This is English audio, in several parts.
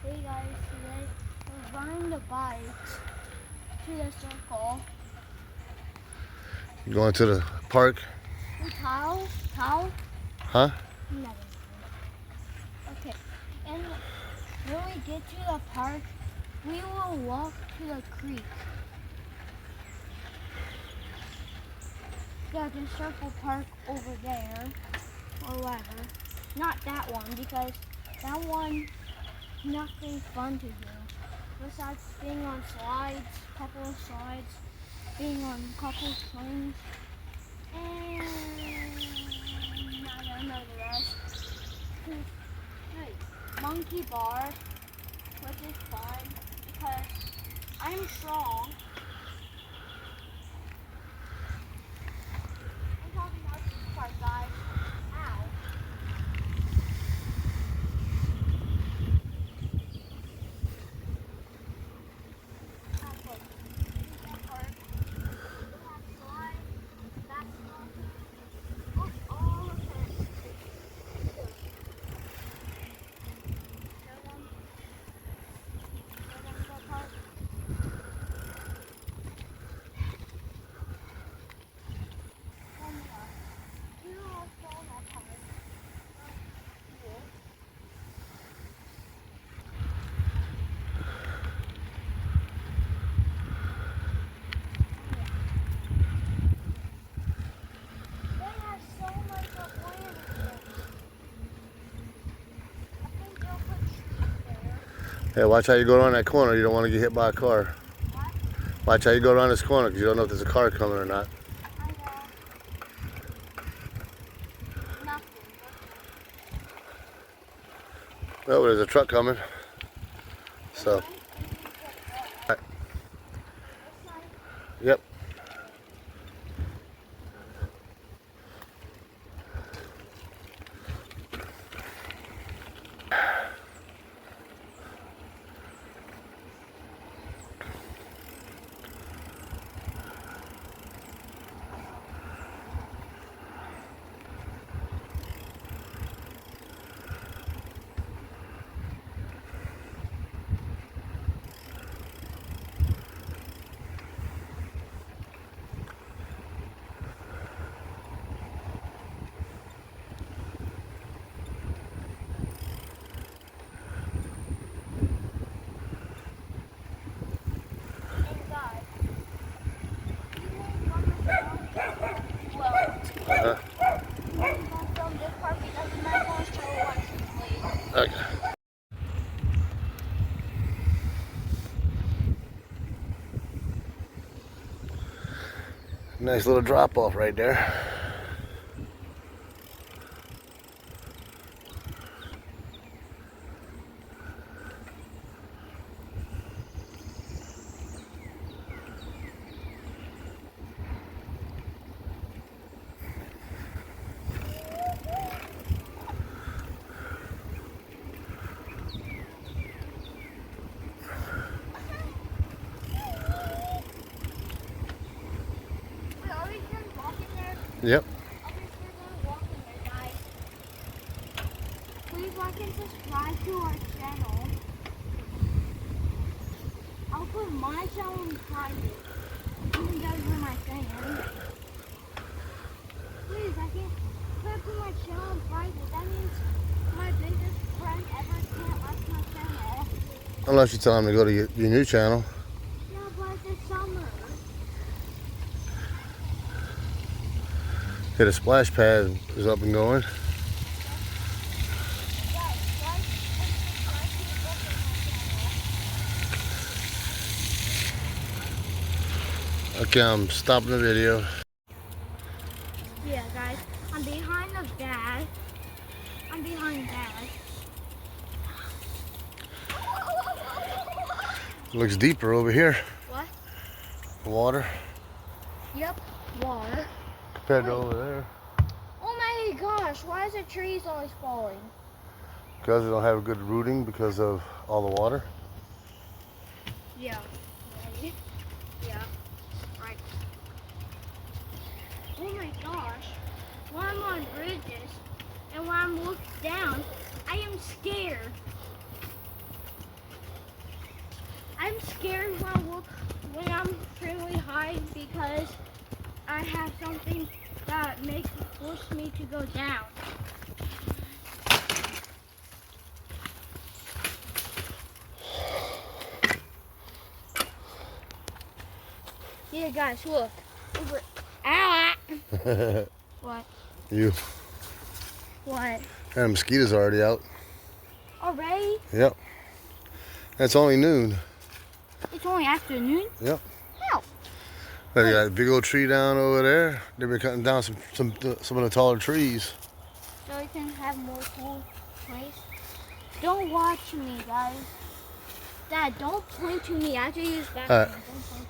Hey guys, today we're running the bikes to the circle. You going to the park? Cow? Huh? Never mind. Okay, and when we get to the park, we will walk to the creek. Yeah, the circle park over there, or whatever. Not that one, because that one, nothing fun to do. Besides being on slides, couple of slides, being on a couple of swings, and I don't know the rest. Hey, monkey bar, which is fun because I'm strong. I'm talking about this part, guys. Ow. Look, this is that part. We have slides, basketball hoops, look, all of it. Here, show them. Show them the park. Oh my gosh. You know how small that park is? Cool. Yeah. They have so much of land here. I think they'll put trees there. Hey, watch how you go around that corner. You don't want to get hit by a car. What? Watch how you go around this corner because you don't know if there's a car coming or not. I know. Nothing. Oh, there's a truck coming. So, yep. Uh-huh. Okay. Nice little drop off right there. Yep. Please like and subscribe to our channel. I'll put my channel in private, even though you're my fan. Please, I can't put my channel in private. That means my biggest friend ever can't like my channel. Unless you tell them to go to your new channel. Yeah, but it's summer. Hit a splash pad is up and going. Okay, I'm stopping the video. Yeah, guys, I'm behind the dad. I'm behind dad. Looks deeper over here. What? Water. Yep, water. Compared to over there. Oh my gosh, why is the trees always falling? Because they don't have a good rooting because of all the water. Yeah. Right. Yeah. Right. Oh my gosh. When I'm on bridges and when I'm looking down, I am scared. I'm scared when I'm extremely high because I have something that force me to go down. Yeah, guys, look. Over. Ow! What? You. What? And mosquitoes already out. Already? Yep. That's only noon. It's only afternoon? Yep. How? They got a big old tree down over there. They've been cutting down some of the taller trees. So we can have more cool place. Don't watch me, guys. Dad, don't point to me. I have to use back. All right. Don't point to me.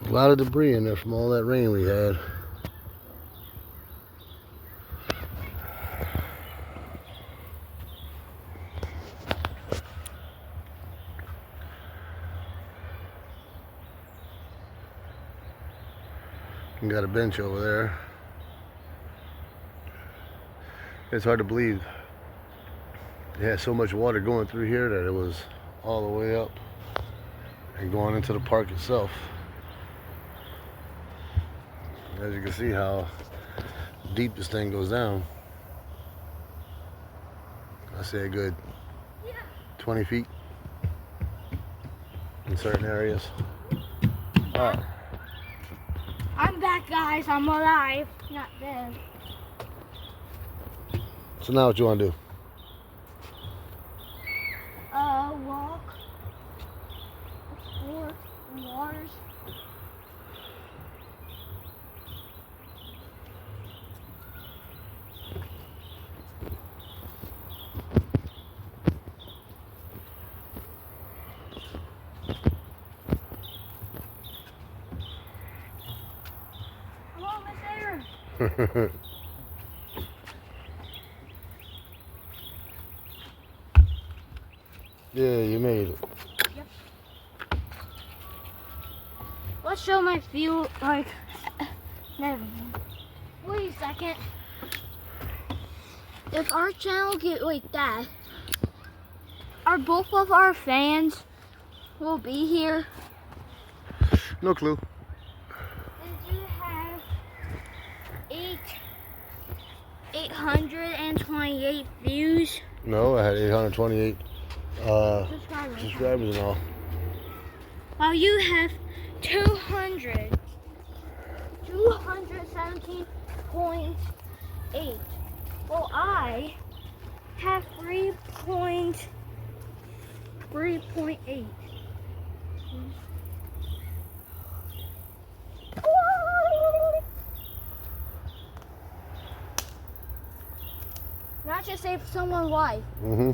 A lot of debris in there from all that rain we had. We got a bench over there. It's hard to believe. It had so much water going through here that it was all the way up and going into the park itself. As you can see how deep this thing goes down. I say a good 20 feet in certain areas. All right. I'm back, guys. I'm alive. Not dead. So now what you want to do? Walk. Explore the waters. I'm almost there. Yeah, you made it. Yep. Let's show my view, like, never mind. Wait a second. If our channel get like that, are both of our fans will be here? No clue. Did you have 828 views? No, I had 828 subscribers and all. While you have 217.8. Well, I have 3.8. Not just save someone's life. Mm-hmm.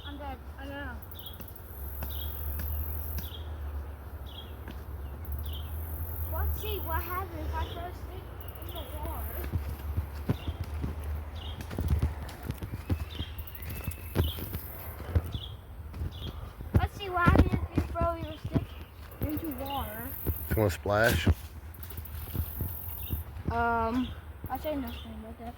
I'm dead. I know. Let's see what happens if I throw a stick in the water. Let's see what happens if you throw your stick into water. You want to splash? I say nothing about that.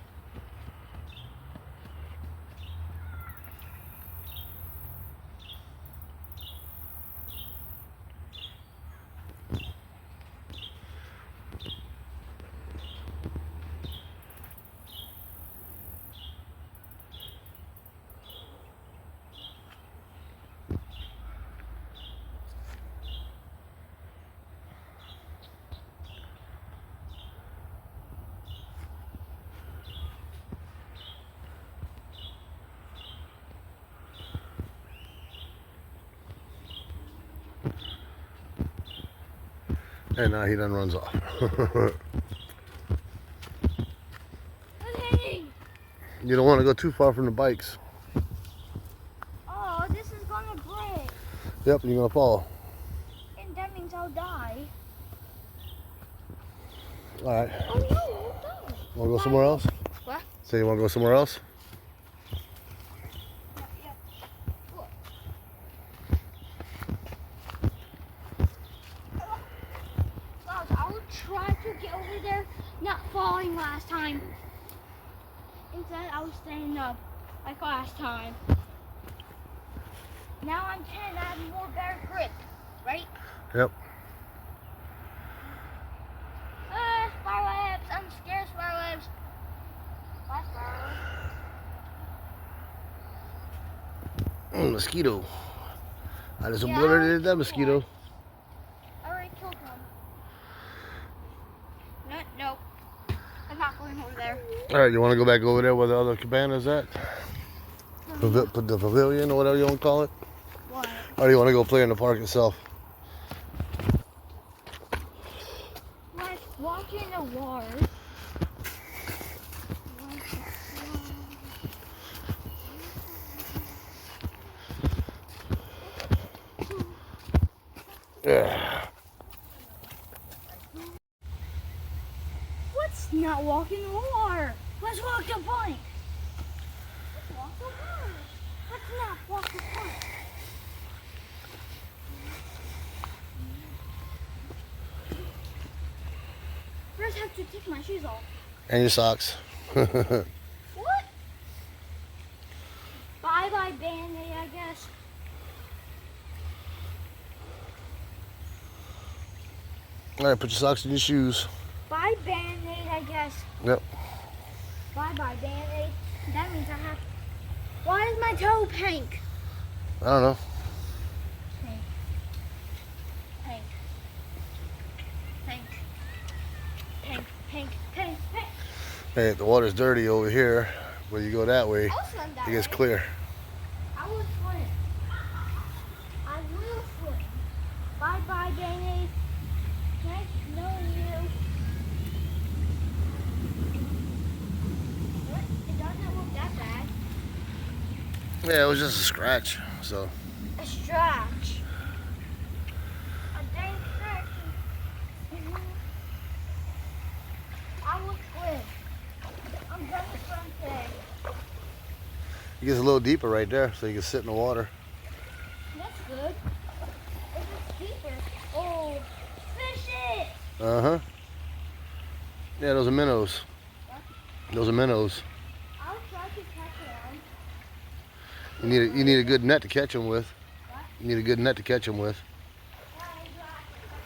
And now he done runs off. You don't want to go too far from the bikes. Oh, this is gonna break. Yep, you're gonna fall. And that means I'll die. All right. Oh no, I'll die. Want to go somewhere else? What? Say you want to go somewhere else? Yeah. Look. Guys, I will try to get over there, not falling last time. Instead, I was staying up like last time. Now I'm 10, I have more better grip, right? Yep. Spider webs. I'm scared of spider webs. Why spider webs? Mosquito. I just Yeah, obliterated that killed mosquito. one. I already killed one. No. I'm not going over there. All right, you want to go back over there where the other cabana's at? Put the pavilion or whatever you want to call it? What? Or do you want to go play in the park itself? Like watching the water. Yeah. Let's not walk in the water. Let's walk the plank. Let's walk the water. Let's not walk the plank. First, I have to take my shoes off. And your socks. What? Bye-bye Band-Aid, I guess. All right, put your socks in your shoes. Bye Band-Aid, I guess. Yep. Bye-bye Band-Aid. That means I have... Why is my toe pink? I don't know. Pink. Pink. Pink. Pink. Pink. Pink. Pink. Hey, the water's dirty over here. When you go that way, I'll swim that it gets way. clear. I will swim. I will swim. Bye-bye Band-Aid. Nice knowing you. What? It doesn't look that bad. Yeah, it was just a scratch. So A stretch. A dang stretch. I will swim. I'm gonna swim today. it gets a little deeper right there, so you can sit in the water. That's good. If it's deeper. Oh, fish it! Uh-huh. Yeah, those are minnows. What? Those are minnows. I'll try to catch one. You need a good net to catch them with. What? You need a good net to catch them with. Why do I have to catch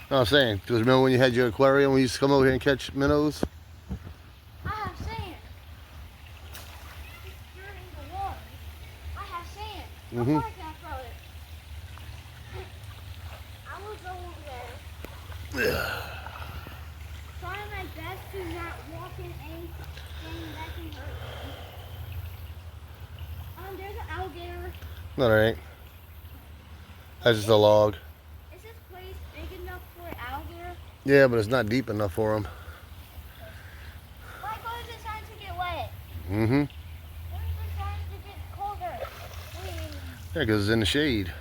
one? No, I'm saying, because remember when you had your aquarium, we used to come over here and catch minnows? I have sand. You're in the water. I have sand. Mhm. How far can I throw it? I will go over there. Yeah. Try my best to not walk in anything that can hurt me. There's an alligator. No, there ain't. That's just a log. Is this place big enough for an alligator? Yeah, but it's not deep enough for them. Why is it starting to get wet? Mm-hmm. When is it starting to get colder? Yeah, because it's in the shade.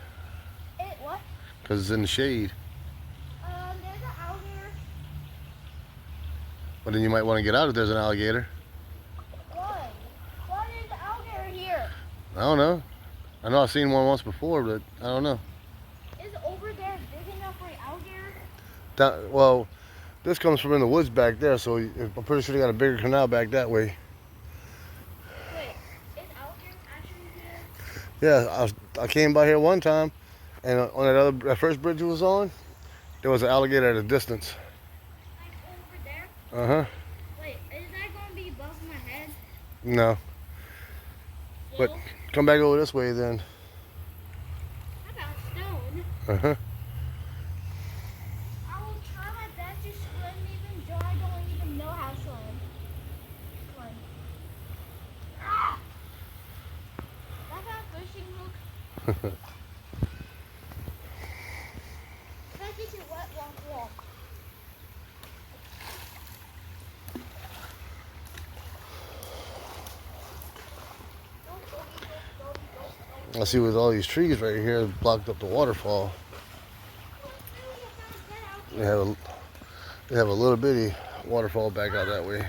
What? Because it's in the shade. There's an alligator. But then you might want to get out if there's an alligator. Why? Why is the alligator here? I don't know. I know I've seen one once before, but I don't know. Is over there big enough for an alligator? Well, this comes from in the woods back there, so I'm pretty sure they got a bigger canal back that way. Wait, is alligators actually here? Yeah, I came by here one time, and on that first bridge it was on, there was an alligator at a distance. Like over there? Uh-huh. Wait, is that going to be above my head? No. But Still? come back over this way then. How about stone? Uh-huh. I will try my best to swim even though I don't even know how to swim. Swim. Ah! That's how fishing looks. Let's get your wet walk. I see with all these trees right here blocked up the waterfall. They have a little bitty waterfall back out that way.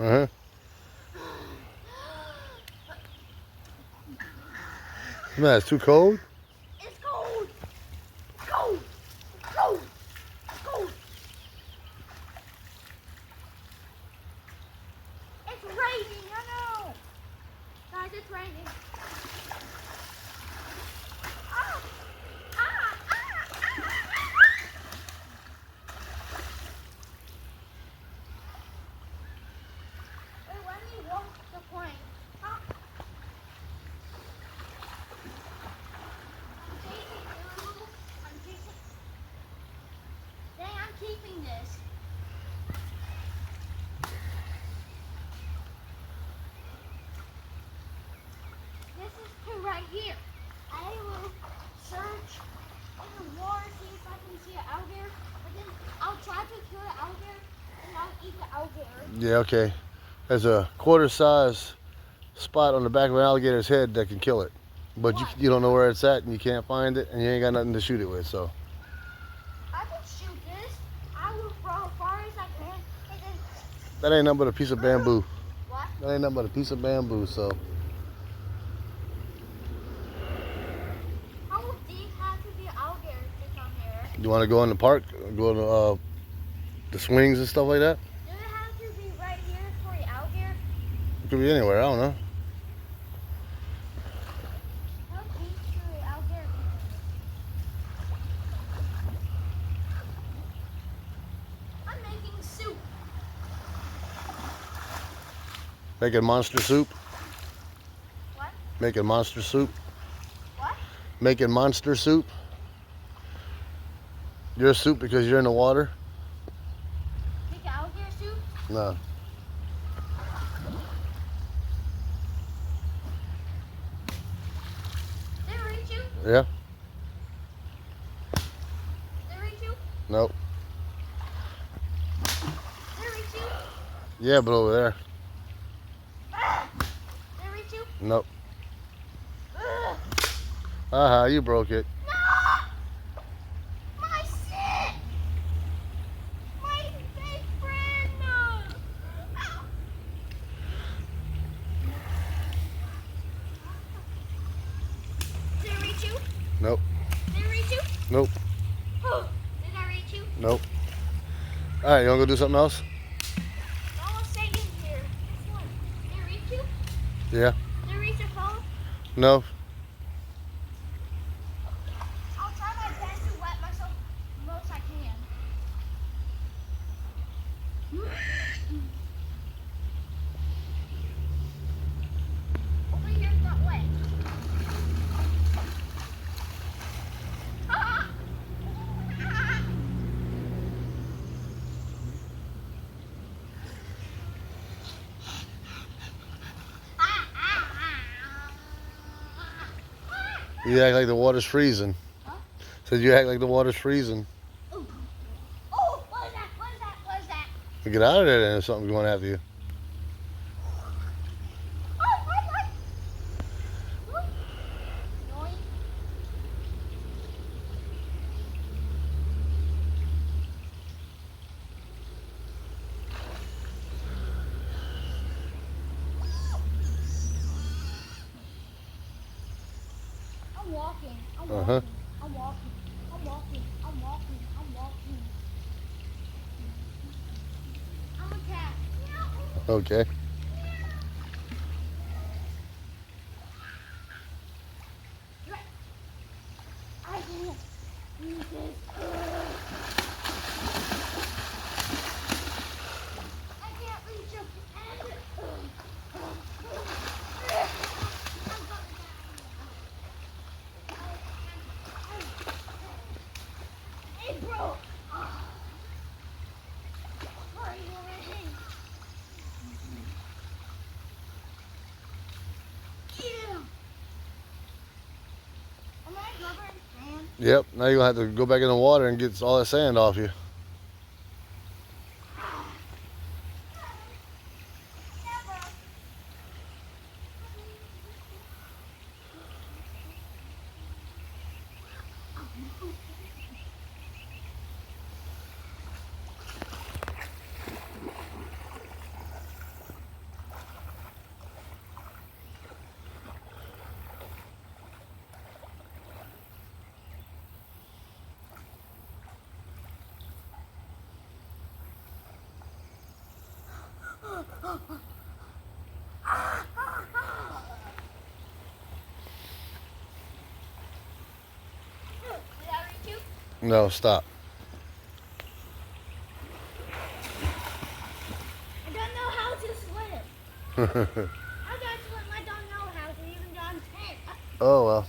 Uh-huh. Man, it's too cold? It's cold. Cold. Cold. Cold. It's raining, I know. Guys, it's raining. Wait, let me walk the plane. I'm keeping this. This is to right here. I will search in the water, see if I can see an alligator, but then I'll try to kill an alligator and I'll eat the alligator. Yeah, okay. There's a quarter-size spot on the back of an alligator's head that can kill it. But you don't know where it's at and you can't find it and you ain't got nothing to shoot it with, so. I can shoot this. I will throw as far as I can and then... That ain't nothing but a piece of bamboo. What? That ain't nothing but a piece of bamboo, so. How deep has to be an alligator to come here? You want to go in the park? Go to the swings and stuff like that? Do it have to be right here for the alligator? It could be anywhere, I don't know. How deep should the alligator be? I'm making soup. Making monster soup? What? Making monster soup? What? Making monster soup? You're a soup because you're in the water? Make alligator soup? No. Did it reach you? Yeah? Did it reach you? Nope. Did it reach you? Yeah, but over there. Did it reach you? Nope. Aha, you broke it. No! My shit! My big friend! Ow. Did it reach you? Nope. Did it reach you? Nope. Did I reach you? Nope. Alright, you wanna go do something else? I almost stayed in here. This one. Did it reach you? Yeah. Did it reach your phone? No. I'll try my best to wet myself the most I can. Over here's not wet. You act like the water's freezing. Huh? Said you act like the water's freezing. Ooh. Oh, what is that? What is that? What is that? Get out of there then if something's going after you. Oh, walking. I'm Uh-huh. walking. I'm walking. I'm walking. I'm walking. I'm walking. I'm a cat. Okay. I can't eat this. I can't reach up and it broke. Hurry, hurry. Yeah. Am I covered in sand? Yep. Now you're going to have to go back in the water and get all that sand off you. Did I reach you? No, stop. I don't know how to swim. I got swim. I don't know how to even go on 10. Oh, well.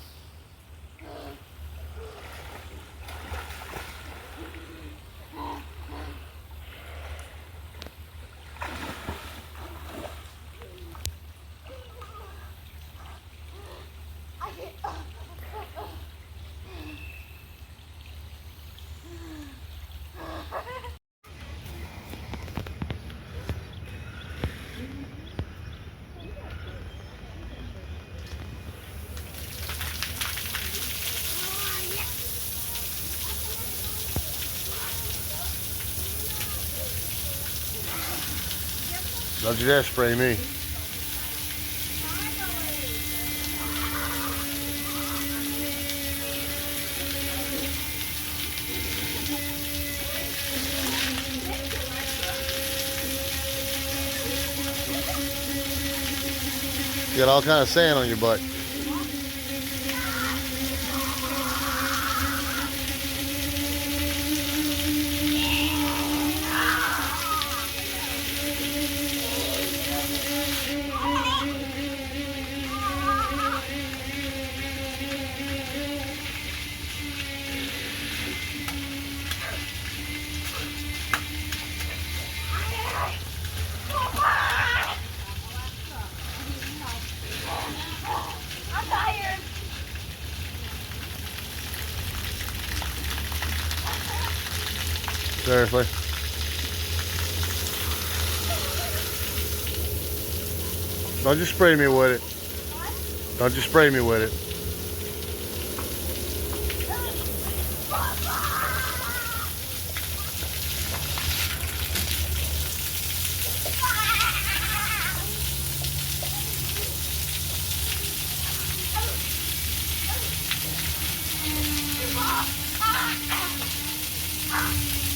I can't. Don't you dare spray me. You got all kind of sand on your butt. I'm tired. Seriously. Don't you spray me with it. Don't you spray me with it. Ah!